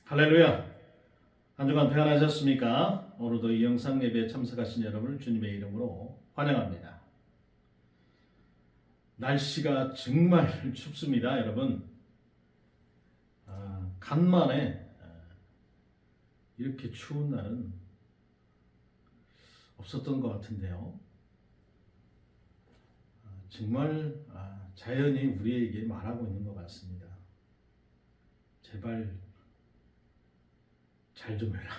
할렐루야! 한 주간 평안하셨습니까? 오늘도 이 영상 예배에 참석하신 여러분을 주님의 이름으로 환영합니다. 날씨가 정말 춥습니다, 여러분. 간만에 이렇게 추운 날은 없었던 것 같은데요. 정말 자연이 우리에게 말하고 있는 것 같습니다. 제발 잘 좀 해라.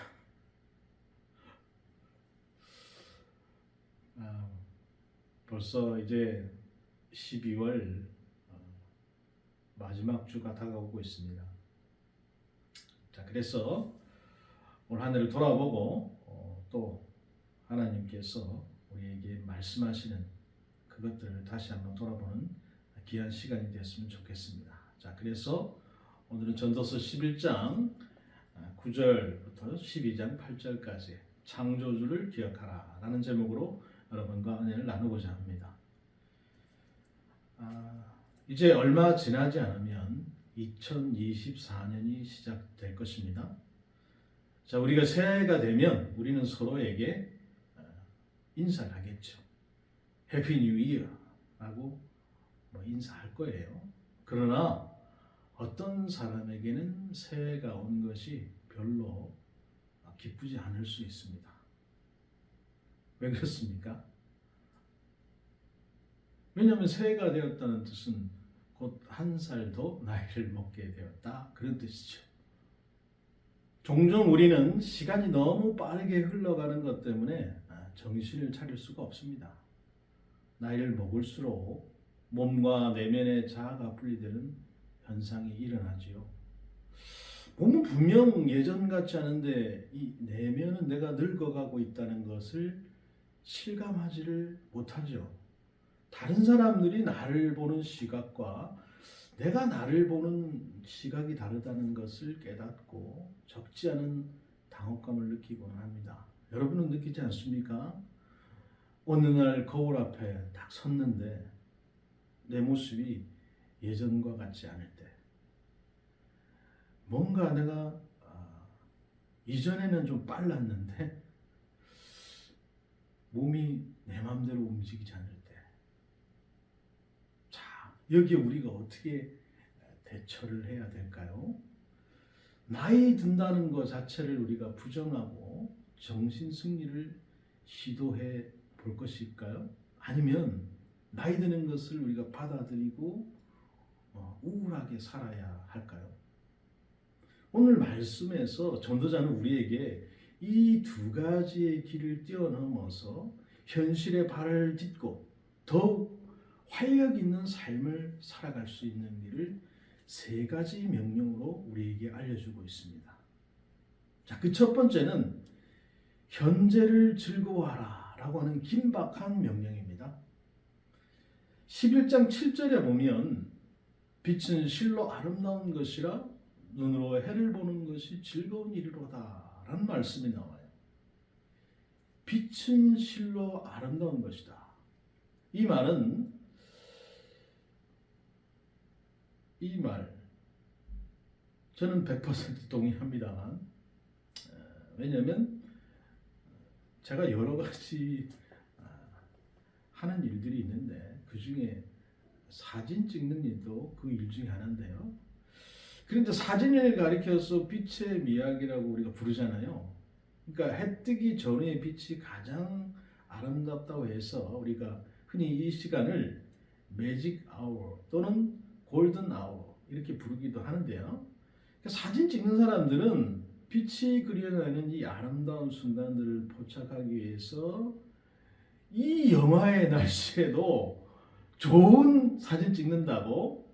벌써 이제 12월 마지막 주가 다가오고 있습니다. 자, 그래서 올 한 해를 돌아보고 또 하나님께서 우리에게 말씀하시는 그것들을 다시 한번 돌아보는 귀한 시간이 되었으면 좋겠습니다. 자, 그래서 오늘은 전도서 11장 9절부터 12장 8절까지 창조주를 기억하라 라는 제목으로 여러분과 은혜를 나누고자 합니다. 이제 얼마 지나지 않으면 2024년이 시작될 것입니다. 자, 우리가 새해가 되면 우리는 서로에게 인사를 하겠죠. 해피 뉴 이어라고 인사할 거예요. 그러나 어떤 사람에게는 새해가 온 것이 별로 기쁘지 않을 수 있습니다. 왜 그렇습니까? 왜냐하면 새해가 되었다는 뜻은 곧 한 살 더 나이를 먹게 되었다, 그런 뜻이죠. 종종 우리는 시간이 너무 빠르게 흘러가는 것 때문에 정신을 차릴 수가 없습니다. 나이를 먹을수록 몸과 내면의 자아가 분리되는 현상이 일어나지요. 몸은 분명 예전 같지 않은데 이 내면은 내가 늙어가고 있다는 것을 실감하지를 못하죠. 다른 사람들이 나를 보는 시각과 내가 나를 보는 시각이 다르다는 것을 깨닫고 적지 않은 당혹감을 느끼곤 합니다. 여러분은 느끼지 않습니까? 어느 날 거울 앞에 딱 섰는데 내 모습이 예전과 같지 않을 때, 뭔가 내가 이전에는 좀 빨랐는데 몸이 내 마음대로 움직이지 않을 때, 자, 여기에 우리가 어떻게 대처를 해야 될까요? 나이 든다는 것 자체를 우리가 부정하고 정신 승리를 시도해 볼 것일까요? 아니면 나이 드는 것을 우리가 받아들이고 우울하게 살아야 할까요? 오늘 말씀에서 전도자는 우리에게 이 두 가지의 길을 뛰어넘어서 현실에 발을 딛고 더욱 활력 있는 삶을 살아갈 수 있는 길을 세 가지 명령으로 우리에게 알려주고 있습니다. 자, 그 첫 번째는 현재를 즐거워하라 라고 하는 긴박한 명령입니다. 11장 7절에 보면 빛은 실로 아름다운 것이라 눈으로 해를 보는 것이 즐거운 일이로다 라는 말씀이 나와요. 빛은 실로 아름다운 것이다. 이 말 저는 100% 동의합니다만, 왜냐하면 제가 여러 가지 하는 일들이 있는데 그 중에 사진 찍는 일도 그 일 중에 하나인데요. 그런데 사진을 가리켜서 빛의 미학이라고 우리가 부르잖아요. 그러니까 해 뜨기 전의 빛이 가장 아름답다고 해서 우리가 흔히 이 시간을 매직 아워 또는 골든 아워 이렇게 부르기도 하는데요. 그러니까 사진 찍는 사람들은 빛이 그려내는 이 아름다운 순간들을 포착하기 위해서 이 영하의 날씨에도 좋은 사진 찍는다고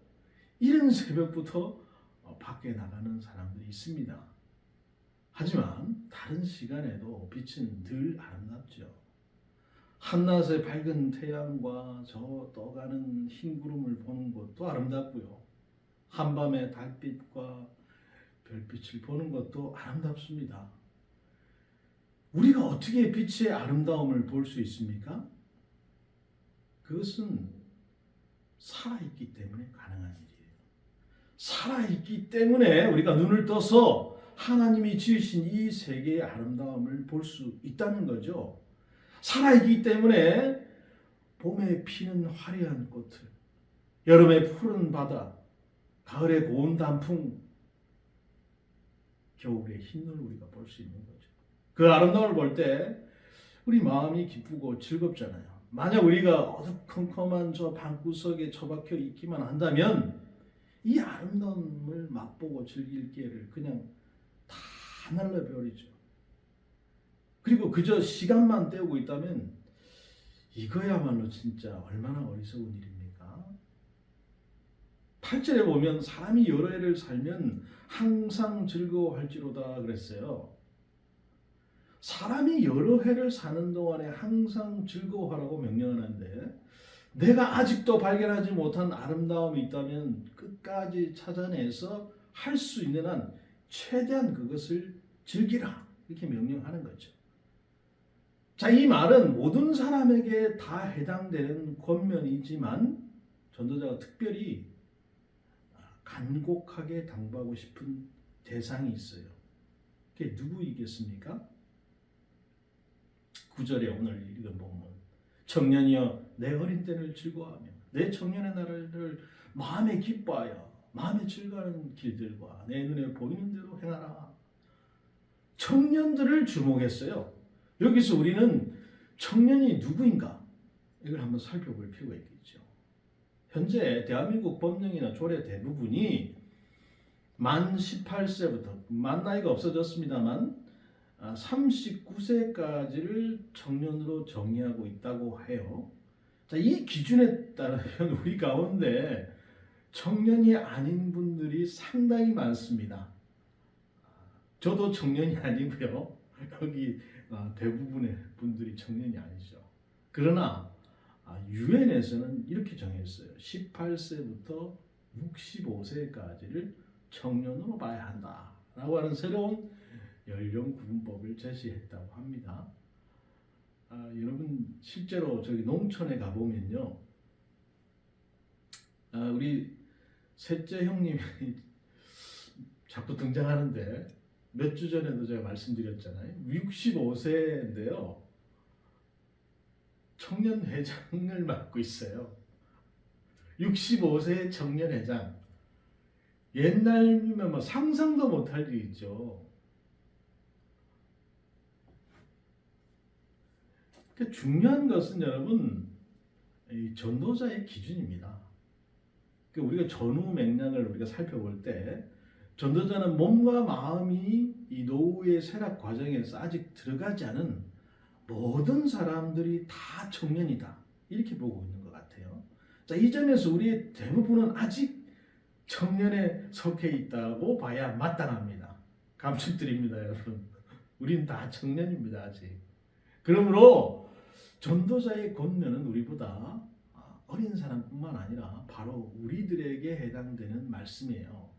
이른 새벽부터 밖에 나가는 사람들이 있습니다. 하지만 다른 시간에도 빛은 늘 아름답죠. 한낮의 밝은 태양과 저 떠가는 흰 구름을 보는 것도 아름답고요. 한밤의 달빛과 별빛을 보는 것도 아름답습니다. 우리가 어떻게 빛의 아름다움을 볼 수 있습니까? 그것은 살아있기 때문에 가능한 일이에요. 살아있기 때문에 우리가 눈을 떠서 하나님이 지으신 이 세계의 아름다움을 볼 수 있다는 거죠. 살아있기 때문에 봄에 피는 화려한 꽃을, 여름에 푸른 바다, 가을에 고운 단풍, 겨울에 흰 눈을 우리가 볼 수 있는 거죠. 그 아름다움을 볼 때 우리 마음이 기쁘고 즐겁잖아요. 만약 우리가 어두컴컴한 저 방구석에 처박혀 있기만 한다면 이 아름다움을 맛보고 즐길 기회를 그냥 다 날려버리죠. 그리고 그저 시간만 때우고 있다면 이거야말로 진짜 얼마나 어리석은 일입니까? 8절에 보면 사람이 여러 해를 살면 항상 즐거워할지로다 그랬어요. 사람이 여러 해를 사는 동안에 항상 즐거워하라고 명령하는데 내가 아직도 발견하지 못한 아름다움이 있다면 끝까지 찾아내서 할 수 있는 한 최대한 그것을 즐기라 이렇게 명령하는 거죠. 자, 이 말은 모든 사람에게 다 해당되는 권면이지만 전도자가 특별히 간곡하게 당부하고 싶은 대상이 있어요. 그게 누구이겠습니까? 9절에 오늘 읽은 본문, 청년이여 내 어린 때를 즐거워하며 내 청년의 날을 마음에 기뻐하여 마음에 즐거워하는 길들과 내 눈에 보이는 대로 행하라. 청년들을 주목했어요. 여기서 우리는 청년이 누구인가 이걸 한번 살펴볼 필요가 있겠죠. 현재 대한민국 법령이나 조례 대부분이 만 18세부터 만 나이가 없어졌습니다만 39세까지를 청년으로 정의하고 있다고 해요. 자, 이 기준에 따르면 우리 가운데 청년이 아닌 분들이 상당히 많습니다. 저도 청년이 아니고요. 여기 대부분의 분들이 청년이 아니죠. 그러나 유엔에서는 이렇게 정했어요. 18세부터 65세까지를 청년으로 봐야 한다라고 하는 새로운 연령 구분법을 제시했다고 합니다. 여러분 실제로 저기 농촌에 가보면요, 우리 셋째 형님이 자꾸 등장하는데 몇 주 전에도 제가 말씀드렸잖아요. 65세인데요. 청년회장을 맡고 있어요. 65세 청년회장. 옛날이면 뭐 상상도 못할 일이죠. 그러니까 중요한 것은 여러분 이 전도자의 기준입니다. 그러니까 우리가 전후 맥락을 우리가 살펴볼 때 전도자는 몸과 마음이 이 노후의 쇠락 과정에서 아직 들어가지 않은 모든 사람들이 다 청년이다 이렇게 보고 있는 것 같아요. 자, 이 점에서 우리의 대부분은 아직 청년에 속해 있다고 봐야 마땅합니다. 감축드립니다, 여러분. 우린 다 청년입니다, 아직. 그러므로 전도자의 권면은 우리보다 어린 사람뿐만 아니라 바로 우리들에게 해당되는 말씀이에요.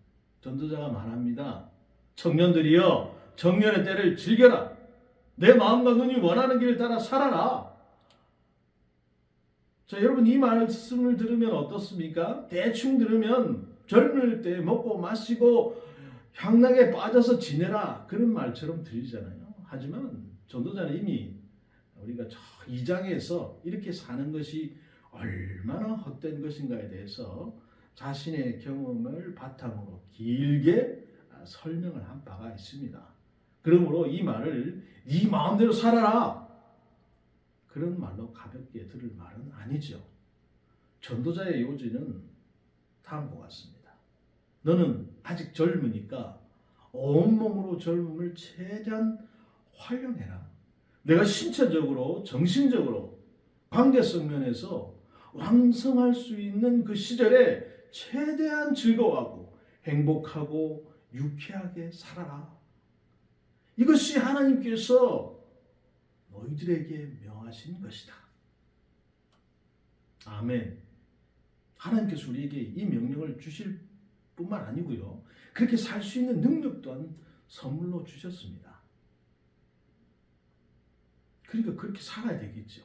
전도자가 말합니다. 청년들이여, 청년의 때를 즐겨라. 내 마음과 눈이 원하는 길을 따라 살아라. 자, 여러분 이 말씀을 들으면 어떻습니까? 대충 들으면 젊을 때 먹고 마시고 향락에 빠져서 지내라 그런 말처럼 들리잖아요. 하지만 전도자는 이미 우리가 저 2장에서 이렇게 사는 것이 얼마나 헛된 것인가에 대해서 자신의 경험을 바탕으로 길게 설명을 한 바가 있습니다. 그러므로 이 말을 네 마음대로 살아라 그런 말로 가볍게 들을 말은 아니죠. 전도자의 요지는 다음과 같습니다. 너는 아직 젊으니까 온몸으로 젊음을 최대한 활용해라. 내가 신체적으로 정신적으로 관계성 면에서 왕성할 수 있는 그 시절에 최대한 즐거워하고 행복하고 유쾌하게 살아라. 이것이 하나님께서 너희들에게 명하신 것이다. 아멘. 하나님께서 우리에게 이 명령을 주실 뿐만 아니고요, 그렇게 살 수 있는 능력 또한 선물로 주셨습니다. 그러니까 그렇게 살아야 되겠죠.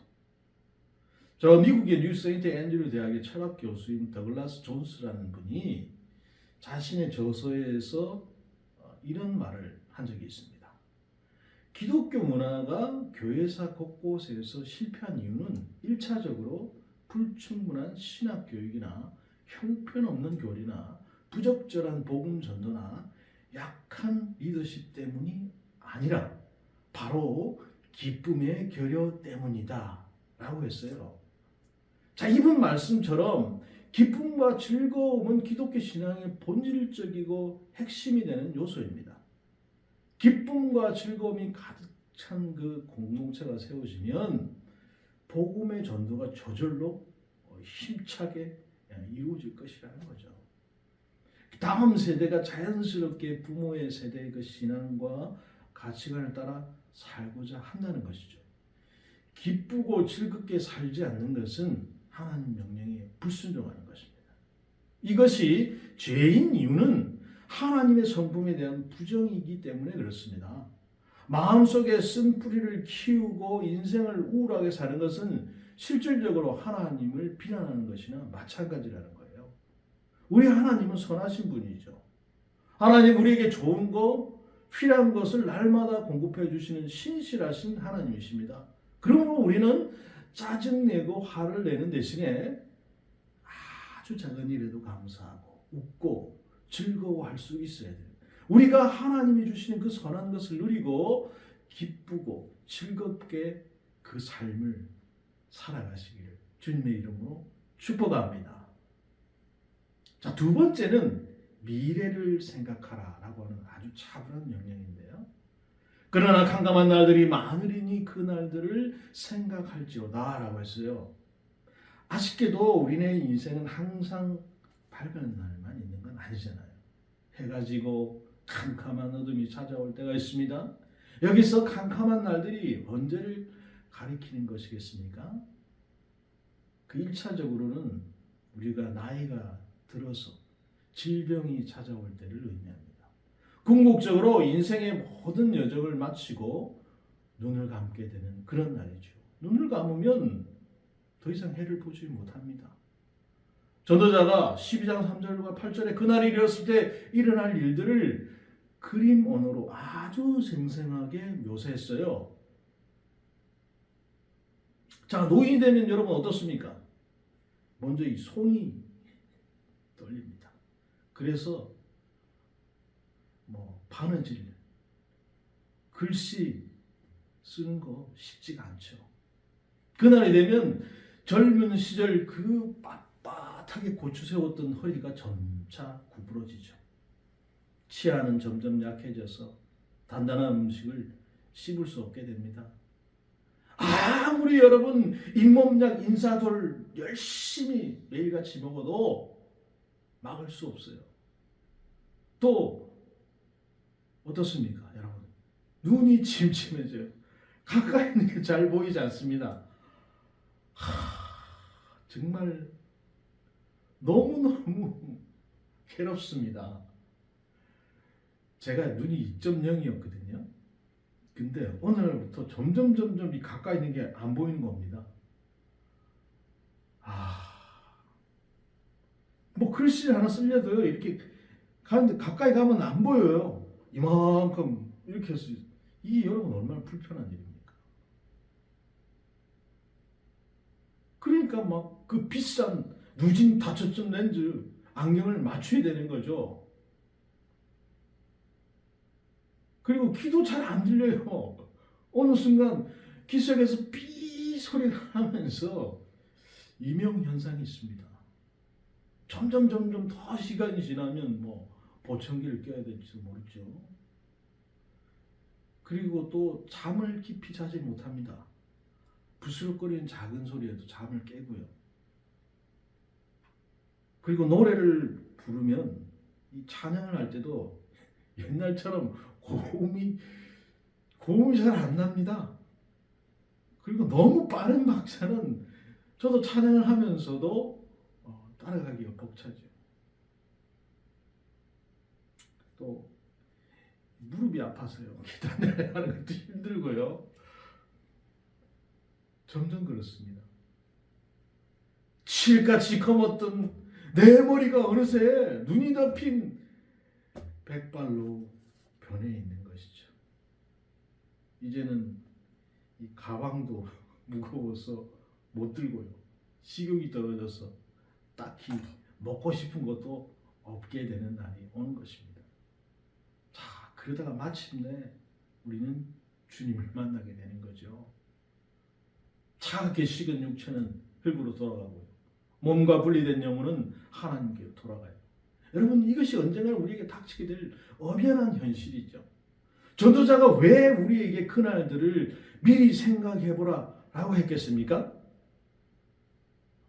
저 미국의 뉴 세인트 앤드류 대학의 철학 교수인 더글라스 존스라는 분이 자신의 저서에서 이런 말을 한 적이 있습니다. 기독교 문화가 교회사 곳곳에서 실패한 이유는 1차적으로 불충분한 신학 교육이나 형편없는 교리나 부적절한 복음 전도나 약한 리더십 때문이 아니라 바로 기쁨의 결여 때문이다 라고 했어요. 자, 이분 말씀처럼 기쁨과 즐거움은 기독교 신앙의 본질적이고 핵심이 되는 요소입니다. 기쁨과 즐거움이 가득 찬 그 공동체가 세워지면 복음의 전도가 저절로 힘차게 이루어질 것이라는 거죠. 다음 세대가 자연스럽게 부모의 세대의 그 신앙과 가치관을 따라 살고자 한다는 것이죠. 기쁘고 즐겁게 살지 않는 것은 하나님 명령에 불순종하는 것입니다. 이것이 죄인 이유는 하나님의 성품에 대한 부정이기 때문에 그렇습니다. 마음속에 쓴 뿌리를 키우고 인생을 우울하게 사는 것은 실질적으로 하나님을 비난하는 것이나 마찬가지라는 거예요. 우리 하나님은 선하신 분이죠. 하나님 우리에게 좋은 거, 필요한 것을 날마다 공급해 주시는 신실하신 하나님이십니다. 그러므로 우리는 짜증내고 화를 내는 대신에 아주 작은 일에도 감사하고 웃고 즐거워할 수 있어야 돼요. 우리가 하나님이 주시는 그 선한 것을 누리고 기쁘고 즐겁게 그 삶을 살아가시기를 주님의 이름으로 축복합니다. 자, 두 번째는 미래를 생각하라 라고 하는 아주 차분한 명령인데요. 그러나 캄캄한 날들이 많으리니 그 날들을 생각할지어다 라고 했어요. 아쉽게도 우리네 인생은 항상 밝은 날만 있는 건 아니잖아요. 해가 지고 캄캄한 어둠이 찾아올 때가 있습니다. 여기서 캄캄한 날들이 언제를 가리키는 것이겠습니까? 그 1차적으로는 우리가 나이가 들어서 질병이 찾아올 때를 의미합니다. 궁극적으로 인생의 모든 여정을 마치고 눈을 감게 되는 그런 날이죠. 눈을 감으면 더 이상 해를 보지 못합니다. 전도자가 12장 3절과 8절에 그날이 이르렀을 때 일어날 일들을 그림 언어로 아주 생생하게 묘사했어요. 자, 노인이 되면 여러분 어떻습니까? 먼저 이 손이 떨립니다. 그래서 바느질, 글씨 쓰는 거 쉽지가 않죠. 그날이 되면 젊은 시절 그 빳빳하게 고추 세웠던 허리가 점차 구부러지죠. 치아는 점점 약해져서 단단한 음식을 씹을 수 없게 됩니다. 아무리 여러분 잇몸약 인사돌 열심히 매일같이 먹어도 막을 수 없어요. 또 어떻습니까, 여러분? 눈이 침침해져요. 가까이 있는 게 잘 보이지 않습니다. 정말 너무너무 괴롭습니다. 제가 눈이 2.0이었거든요. 근데 어느 날부터 점점 이 가까이 있는 게 안 보이는 겁니다. 글씨 하나 쓰려도 이렇게 가는데 가까이 가면 안 보여요. 이만큼 이렇게 해서 이게 여러분 얼마나 불편한 일입니까? 그러니까 막 그 비싼 무진 다초점 렌즈 안경을 맞춰야 되는 거죠. 그리고 귀도 잘 안 들려요. 어느 순간 귀 속에서 삐 소리가 나면서 이명현상이 있습니다. 점점 더 시간이 지나면 보청기를 껴야 될지도 모르죠. 그리고 또 잠을 깊이 자지 못합니다. 부스럭거리는 작은 소리에도 잠을 깨고요. 그리고 노래를 부르면 이 찬양을 할 때도 옛날처럼 고음이 잘 안 납니다. 그리고 너무 빠른 박자는 저도 찬양을 하면서도 따라가기가 벅차죠. 또 무릎이 아파서요. 계단 내려가는 것도 힘들고요. 점점 그렇습니다. 칠같이 검었던 내 머리가 어느새 눈이 덮인 백발로 변해 있는 것이죠. 이제는 이 가방도 무거워서 못 들고요. 식욕이 떨어져서 딱히 먹고 싶은 것도 없게 되는 날이 오는 것입니다. 자, 그러다가 마침내 우리는 주님을 만나게 되는 거죠. 차갑게 식은 육체는 흙으로 돌아가고요. 몸과 분리된 영혼은 하나님께 돌아가요. 여러분, 이것이 언젠가 우리에게 닥치게 될 엄연한 현실이죠. 전도자가 왜 우리에게 그날들을 미리 생각해보라 라고 했겠습니까?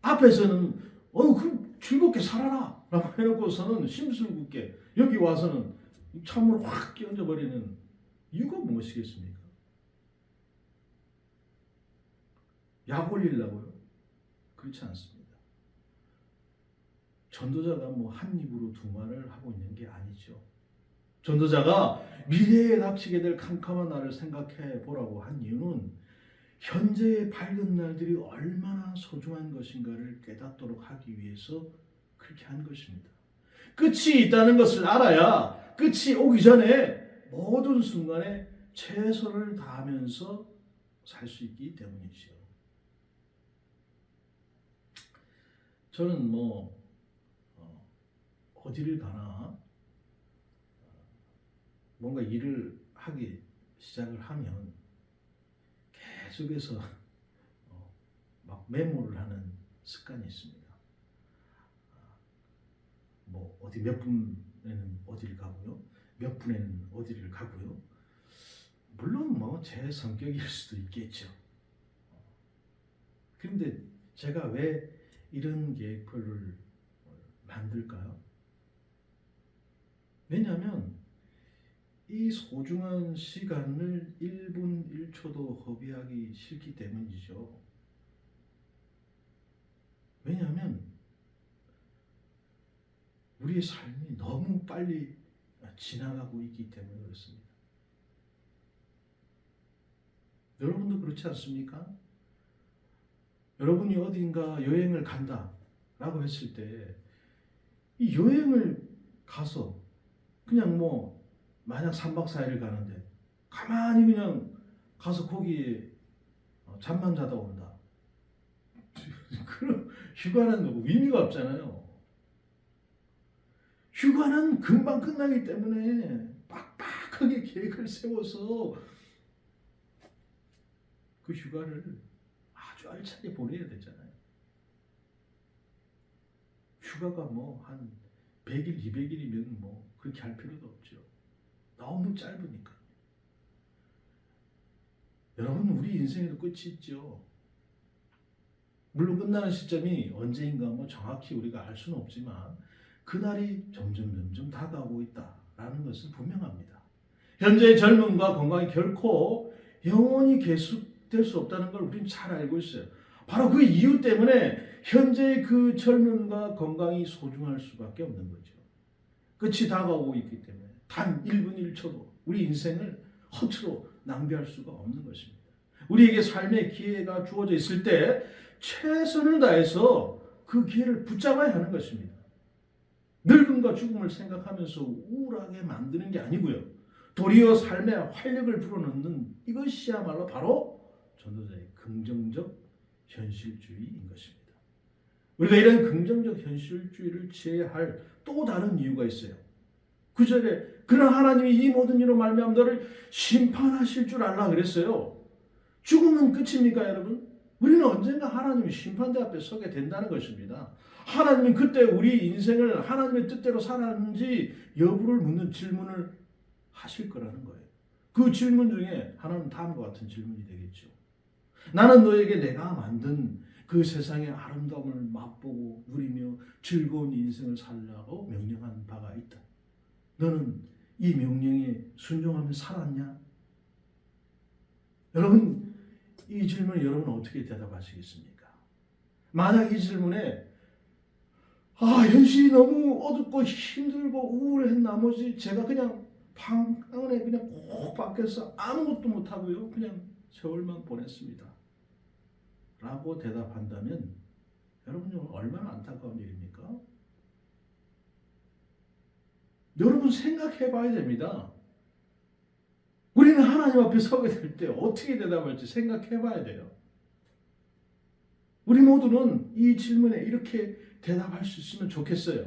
앞에서는 그럼 즐겁게 살아라 라고 해놓고서는 심술궂게 여기 와서는 찬물을 확 끼얹어버리는 이유가 무엇이겠습니까? 약 올리려고요? 그렇지 않습니다. 전도자가 한 입으로 두 말을 하고 있는 게 아니죠. 전도자가 미래에 닥치게 될 캄캄한 날을 생각해 보라고 한 이유는 현재의 밝은 날들이 얼마나 소중한 것인가를 깨닫도록 하기 위해서 그렇게 한 것입니다. 끝이 있다는 것을 알아야 끝이 오기 전에 모든 순간에 최선을 다하면서 살 수 있기 때문이죠. 저는 어디를 가나 뭔가 일을 하기 시작을 하면 계속해서 막 메모를 하는 습관이 있습니다. 어디 몇 분에는 어디를 가고요, 몇 분에는 어디를 가고요. 물론 제 성격일 수도 있겠죠. 그런데 제가 왜 이런 계획표를 만들까요? 왜냐하면 이 소중한 시간을 1분 1초도 허비하기 싫기 때문이죠. 왜냐하면 우리의 삶이 너무 빨리 지나가고 있기 때문에 그렇습니다. 여러분도 그렇지 않습니까? 여러분이 어딘가 여행을 간다라고 했을 때 이 여행을 가서 그냥 만약 3박 4일을 가는데 가만히 그냥 가서 거기에 잠만 자다 온다. 그럼 휴가는 의미가 없잖아요. 휴가는 금방 끝나기 때문에 빡빡하게 계획을 세워서 그 휴가를 아주 알차게 보내야 되잖아요. 휴가가 한 100일, 200일이면 그렇게 할 필요도 없죠. 너무 짧으니까. 여러분, 우리 인생에도 끝이 있죠. 물론 끝나는 시점이 언제인가 정확히 우리가 알 수는 없지만 그날이 점점 다가오고 있다라는 것은 분명합니다. 현재의 젊음과 건강이 결코 영원히 계속될 수 없다는 걸 우리는 잘 알고 있어요. 바로 그 이유 때문에 현재의 그 젊음과 건강이 소중할 수밖에 없는 거죠. 끝이 다가오고 있기 때문에 단 1분 1초도 우리 인생을 허투루 낭비할 수가 없는 것입니다. 우리에게 삶의 기회가 주어져 있을 때 최선을 다해서 그 기회를 붙잡아야 하는 것입니다. 늙음과 죽음을 생각하면서 우울하게 만드는 게 아니고요. 도리어 삶에 활력을 불어넣는 이것이야말로 바로 전도자의 긍정적 현실주의인 것입니다. 우리가 이런 긍정적 현실주의를 취해야 할 또 다른 이유가 있어요. 9절에 그러나 하나님이 이 모든 일로 말미암아 너를 심판하실 줄 알라 그랬어요. 죽음은 끝입니까, 여러분? 우리는 언젠가 하나님의 심판대 앞에 서게 된다는 것입니다. 하나님은 그때 우리 인생을 하나님의 뜻대로 살았는지 여부를 묻는 질문을 하실 거라는 거예요. 그 질문 중에 하나는 다음과 같은 질문이 되겠죠. 나는 너에게 내가 만든 그 세상의 아름다움을 맛보고 누리며 즐거운 인생을 살라고 명령한 바가 있다. 너는 이 명령에 순종하며 살았냐? 여러분, 이 질문에 여러분은 어떻게 대답하시겠습니까? 만약 이 질문에 현실이 너무 어둡고 힘들고 우울한 나머지 제가 그냥 방 안에 그냥 꼭 밖에서 아무것도 못하고요, 그냥 세월만 보냈습니다 라고 대답한다면 여러분 얼마나 안타까운 일입니까? 여러분 생각해 봐야 됩니다. 우리는 하나님 앞에 서게 될 때 어떻게 대답할지 생각해 봐야 돼요. 우리 모두는 이 질문에 이렇게 대답할 수 있으면 좋겠어요.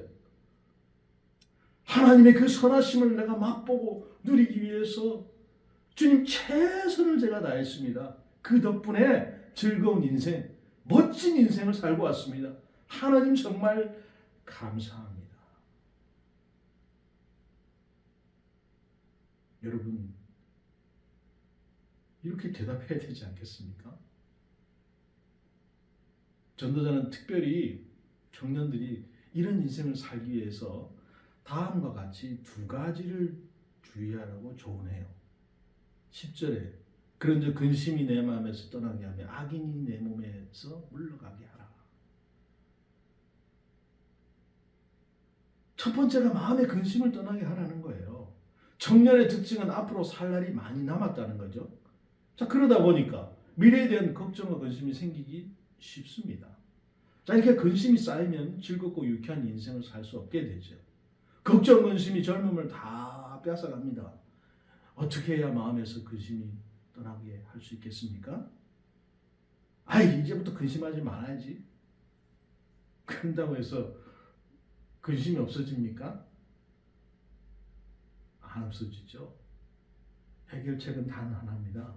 하나님의 그 선하심을 내가 맛보고 누리기 위해서 주님 최선을 제가 다했습니다. 그 덕분에 즐거운 인생, 멋진 인생을 살고 왔습니다. 하나님 정말 감사합니다. 여러분, 이렇게 대답해야 되지 않겠습니까? 전도자는 특별히 청년들이 이런 인생을 살기 위해서 다음과 같이 두 가지를 주의하라고 조언해요. 10절에 그런즉 근심이 내 마음에서 떠나게 하며 악인이 내 몸에서 물러가게 하라. 첫 번째가 마음의 근심을 떠나게 하라는 거예요. 청년의 특징은 앞으로 살 날이 많이 남았다는 거죠. 자, 그러다 보니까 미래에 대한 걱정과 근심이 생기기 쉽습니다. 자, 이렇게 근심이 쌓이면 즐겁고 유쾌한 인생을 살 수 없게 되죠. 걱정, 근심이 젊음을 다 뺏어갑니다. 어떻게 해야 마음에서 근심이 떠나게 할 수 있겠습니까? 이제부터 근심하지 말아야지. 그런다고 해서 근심이 없어집니까? 안 없어지죠. 해결책은 단 하나입니다.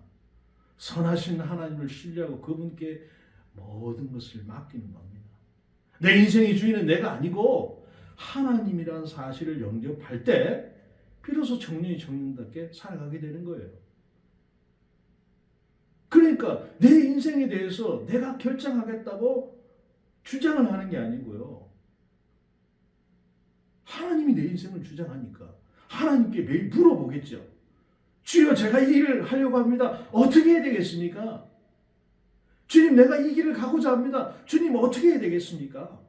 선하신 하나님을 신뢰하고 그분께 모든 것을 맡기는 겁니다. 내 인생의 주인은 내가 아니고 하나님이라는 사실을 영접할 때 비로소 청년이 청년답게 살아가게 되는 거예요. 그러니까 내 인생에 대해서 내가 결정하겠다고 주장을 하는 게 아니고요. 하나님이 내 인생을 주장하니까 하나님께 매일 물어보겠죠. 주여, 제가 이 일을 하려고 합니다. 어떻게 해야 되겠습니까? 주님, 내가 이 길을 가고자 합니다. 주님, 어떻게 해야 되겠습니까?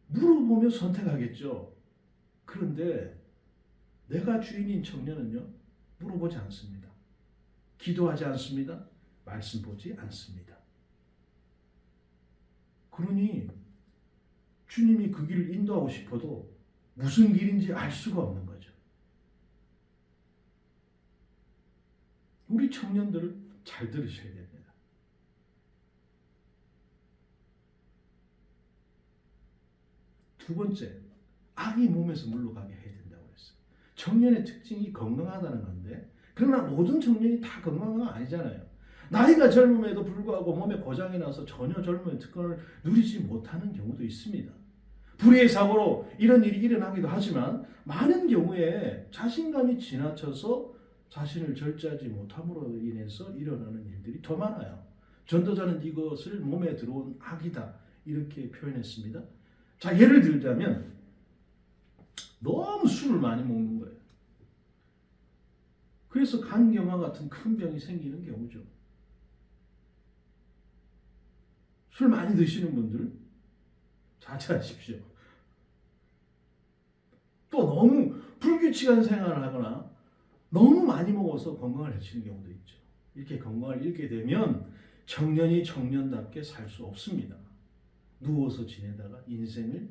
물어보며 선택하겠죠. 그런데 내가 주인인 청년은요, 물어보지 않습니다. 기도하지 않습니다. 말씀 보지 않습니다. 그러니 주님이 그 길을 인도하고 싶어도 무슨 길인지 알 수가 없는 거죠. 우리 청년들을 잘 들으셔야 됩니다. 두 번째, 악이 몸에서 물러가게 해야 된다고 했어요. 청년의 특징이 건강하다는 건데, 그러나 모든 청년이 다 건강한 건 아니잖아요. 나이가 젊음에도 불구하고 몸에 고장이 나서 전혀 젊음의 특권을 누리지 못하는 경우도 있습니다. 불의의 사고로 이런 일이 일어나기도 하지만 많은 경우에 자신감이 지나쳐서 자신을 절제하지 못함으로 인해서 일어나는 일들이 더 많아요. 전도자는 이것을 몸에 들어온 악이다 이렇게 표현했습니다. 자, 예를 들자면 너무 술을 많이 먹는 거예요. 그래서 간경화 같은 큰 병이 생기는 경우죠. 술 많이 드시는 분들 자제하십시오. 또 너무 불규칙한 생활을 하거나 너무 많이 먹어서 건강을 해치는 경우도 있죠. 이렇게 건강을 잃게 되면 청년이 청년답게 살 수 없습니다. 누워서 지내다가 인생을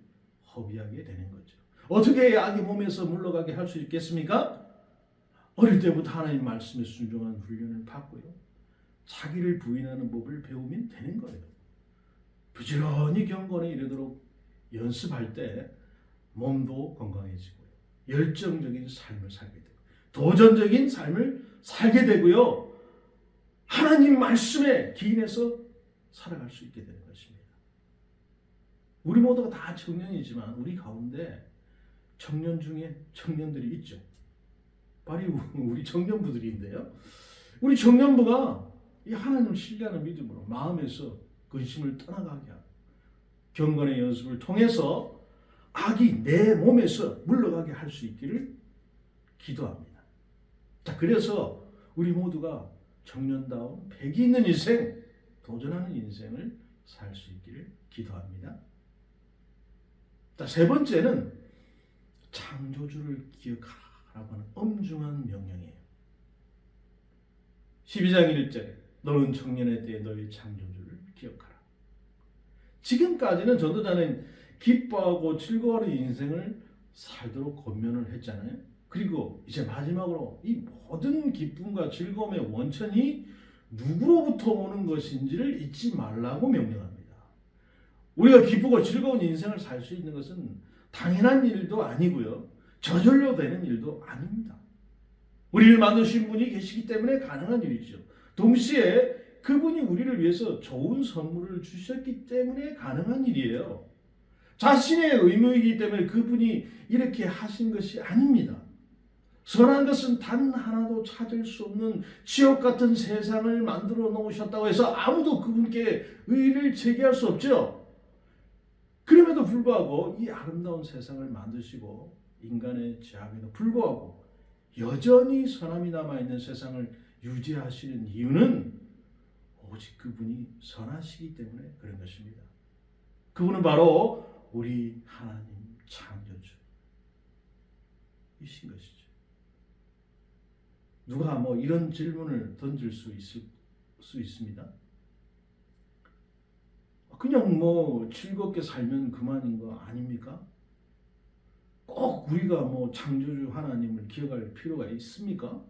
허비하게 되는 거죠. 어떻게 해야 악이 몸에서 물러가게 할 수 있겠습니까? 어릴 때부터 하나님 말씀에 순종하는 훈련을 받고요. 자기를 부인하는 법을 배우면 되는 거예요. 부지런히 경건에 이르도록 연습할 때 몸도 건강해지고요. 열정적인 삶을 살게 되고 도전적인 삶을 살게 되고요. 하나님 말씀에 기인해서 살아갈 수 있게 되는 것입니다. 우리 모두가 다 청년이지만 우리 가운데 청년 중에 청년들이 있죠. 바로 우리 청년부들인데요. 우리 청년부가 이 하나님을 신뢰하는 믿음으로 마음에서 근심을 떠나가게 하고 경건의 연습을 통해서 악이 내 몸에서 물러가게 할 수 있기를 기도합니다. 자, 그래서 우리 모두가 청년다운 패기 있는 인생, 도전하는 인생을 살 수 있기를 기도합니다. 자, 세 번째는 창조주를 기억하라고 하는 엄중한 명령이에요. 12장 1절에 너는 청년의 때에 너희 창조주를 기억하라. 지금까지는 전도자는 기뻐하고 즐거워하는 인생을 살도록 권면을 했잖아요. 그리고 이제 마지막으로 이 모든 기쁨과 즐거움의 원천이 누구로부터 오는 것인지를 잊지 말라고 명령합니다. 우리가 기쁘고 즐거운 인생을 살 수 있는 것은 당연한 일도 아니고요. 저절로 되는 일도 아닙니다. 우리를 만드신 분이 계시기 때문에 가능한 일이죠. 동시에 그분이 우리를 위해서 좋은 선물을 주셨기 때문에 가능한 일이에요. 자신의 의무이기 때문에 그분이 이렇게 하신 것이 아닙니다. 선한 것은 단 하나도 찾을 수 없는 지옥 같은 세상을 만들어 놓으셨다고 해서 아무도 그분께 의의를 제기할 수 없죠. 그럼에도 불구하고 이 아름다운 세상을 만드시고 인간의 죄악에도 불구하고 여전히 선함이 남아있는 세상을 유지하시는 이유는 오직 그분이 선하시기 때문에 그런 것입니다. 그분은 바로 우리 하나님 창조주이신 것이죠. 누가 이런 질문을 던질 수 있습니다. 그냥 즐겁게 살면 그만인 거 아닙니까? 꼭 우리가 창조주 하나님을 기억할 필요가 있습니까?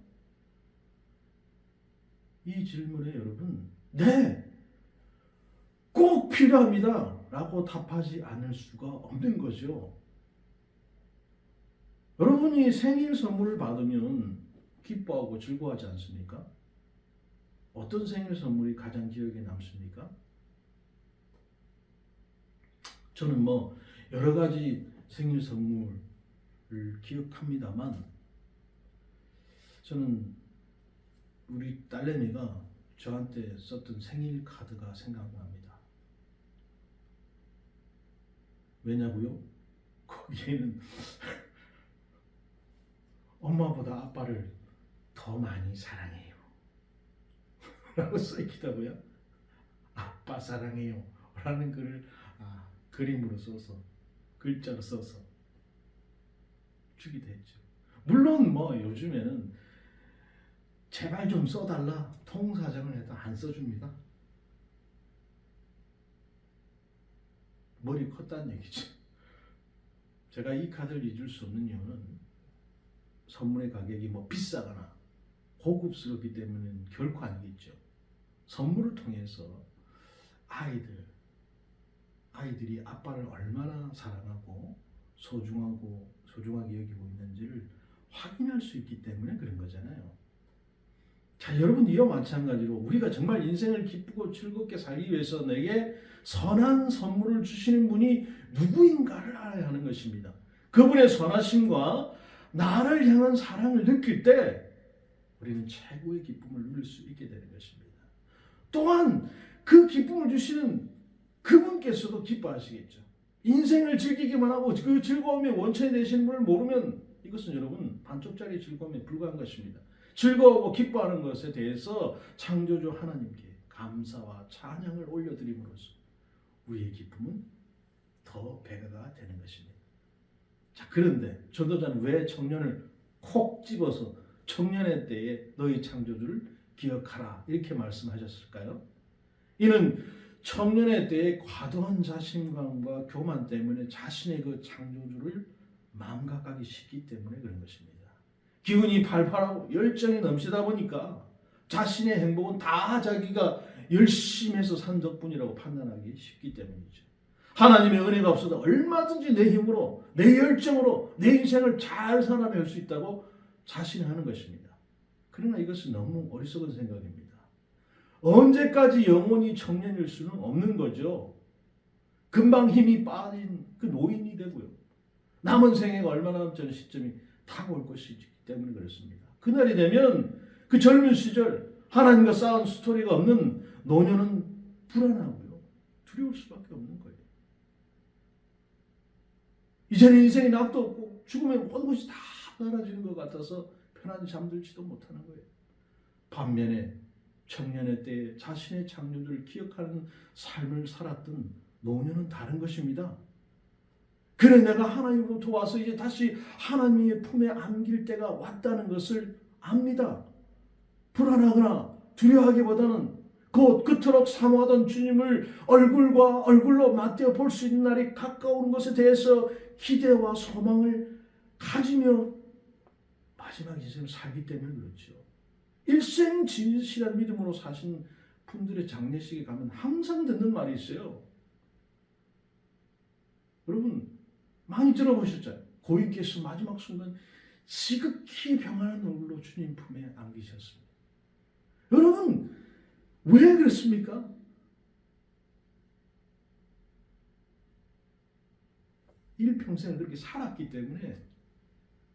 이 질문에 여러분, 네, 꼭 필요합니다 라고 답하지 않을 수가 없는 거죠. 여러분이 생일 선물을 받으면 기뻐하고 즐거워하지 않습니까? 어떤 생일 선물이 가장 기억에 남습니까? 저는 여러 가지 생일 선물을 기억합니다만 저는 우리 딸내미가 저한테 썼던 생일 카드가 생각납니다. 왜냐고요? 거기에는 엄마보다 아빠를 더 많이 사랑해요 라고 써있더라고요. 아빠 사랑해요 라는 글을 그림으로 써서 글자로 써서 주기도 했죠. 물론 요즘에는 제발 좀 써달라 통사정을 해도 안 써줍니다. 머리 컸다는 얘기죠. 제가 이 카드를 잊을 수 없는 이유는 선물의 가격이 비싸거나 고급스럽기 때문은 결코 아니겠죠. 선물을 통해서 아이들이 아빠를 얼마나 사랑하고 소중하게 여기고 있는지를 확인할 수 있기 때문에 그런 거잖아요. 자, 여러분, 이와 마찬가지로 우리가 정말 인생을 기쁘고 즐겁게 살기 위해서 내게 선한 선물을 주시는 분이 누구인가를 알아야 하는 것입니다. 그분의 선하심과 나를 향한 사랑을 느낄 때 우리는 최고의 기쁨을 누릴 수 있게 되는 것입니다. 또한 그 기쁨을 주시는 그분께서도 기뻐하시겠죠. 인생을 즐기기만 하고 그 즐거움의 원천이 되시는 분을 모르면 이것은 여러분 반쪽짜리 즐거움에 불과한 것입니다. 즐거워하고 기뻐하는 것에 대해서 창조주 하나님께 감사와 찬양을 올려드림으로써 우리의 기쁨은 더 배가 되는 것입니다. 자, 그런데 전도자는 왜 청년을 콕 집어서 청년의 때에 너희 창조주를 기억하라 이렇게 말씀하셨을까요? 이는 청년의 때에 과도한 자신감과 교만 때문에 자신의 그 창조주를 망각하기 쉽기 때문에 그런 것입니다. 기운이 팔팔하고 열정이 넘치다 보니까 자신의 행복은 다 자기가 열심히 해서 산 덕분이라고 판단하기 쉽기 때문이죠. 하나님의 은혜가 없어도 얼마든지 내 힘으로, 내 열정으로 내 인생을 잘 살아낼 수 있다고 자신하는 것입니다. 그러나 이것은 너무 어리석은 생각입니다. 언제까지 영원히 청년일 수는 없는 거죠. 금방 힘이 빠진 그 노인이 되고요. 남은 생애가 얼마나 남지 않은 시점이 다가올 것이기 때문에 그렇습니다. 그날이 되면 그 젊은 시절 하나님과 쌓은 스토리가 없는 노년은 불안하고요. 두려울 수밖에 없는 거예요. 이제는 인생에 낙도 없고 죽음에 모든 것이 다 사라지는 것 같아서 편안히 잠들지도 못하는 거예요. 반면에 청년의 때에 자신의 창조주를 기억하는 삶을 살았던 노년은 다른 것입니다. 그래 내가 하나님으로부터 와서 이제 다시 하나님의 품에 안길 때가 왔다는 것을 압니다. 불안하거나 두려워하기보다는 곧 그토록 사모하던 주님을 얼굴과 얼굴로 맞대어 볼 수 있는 날이 가까우는 것에 대해서 기대와 소망을 가지며 마지막 인생을 살기 때문에 그렇죠. 일생 진실한 믿음으로 사신 분들의 장례식에 가면 항상 듣는 말이 있어요. 여러분 많이 들어보셨잖아요. 고인께서 마지막 순간 지극히 평안한 얼굴로 주님 품에 안기셨습니다. 여러분 왜 그렇습니까? 일평생을 그렇게 살았기 때문에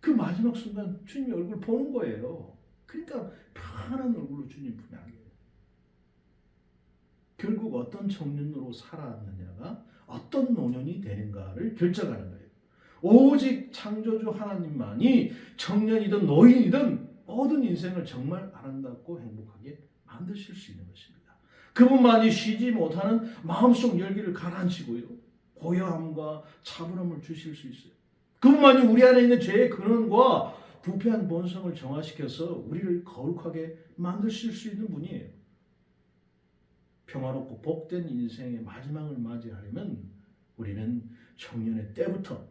그 마지막 순간 주님의 얼굴 보는 거예요. 그러니까 편안한 얼굴로 주님 품에 안겨요. 결국 어떤 청년으로 살았느냐가 어떤 노년이 되는가를 결정하는 거예요. 오직 창조주 하나님만이 청년이든 노인이든 모든 인생을 정말 아름답고 행복하게 만드실 수 있는 것입니다. 그분만이 쉬지 못하는 마음속 열기를 가라앉히고요. 고요함과 차분함을 주실 수 있어요. 그분만이 우리 안에 있는 죄의 근원과 부패한 본성을 정화시켜서 우리를 거룩하게 만드실 수 있는 분이에요. 평화롭고 복된 인생의 마지막을 맞이하려면 우리는 청년의 때부터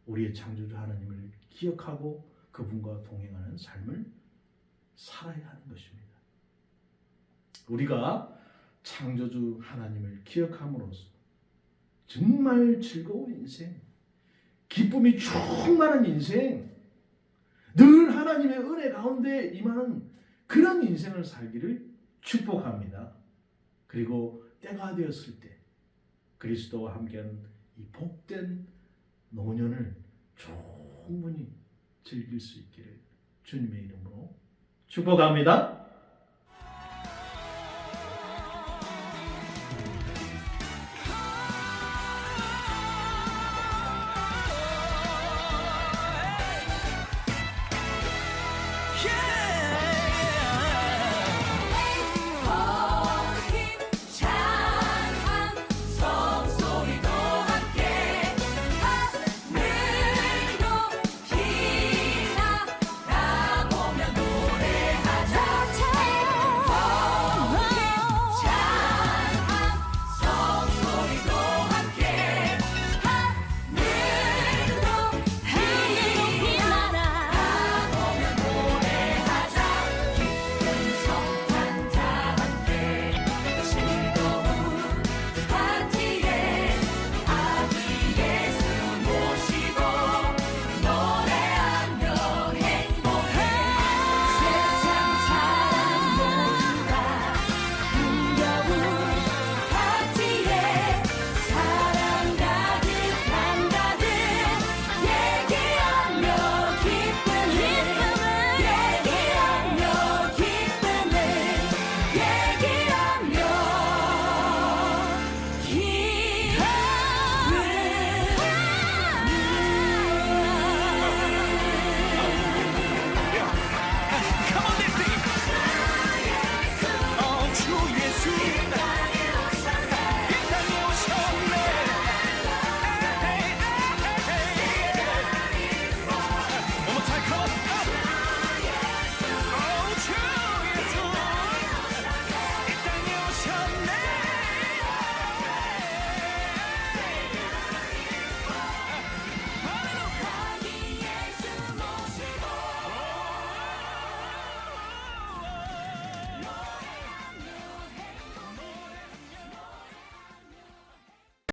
우리의 창조주 하나님을 기억하고 그분과 동행하는 삶을 살아야 하는 것입니다. 우리가 창조주 하나님을 기억함으로써 정말 즐거운 인생, 기쁨이 충만한 인생, 늘 하나님의 은혜 가운데 임하는 그런 인생을 살기를 축복합니다. 그리고 때가 되었을 때 그리스도와 함께하는 이 복된 노년을 충분히 즐길 수 있기를 주님의 이름으로 축복합니다.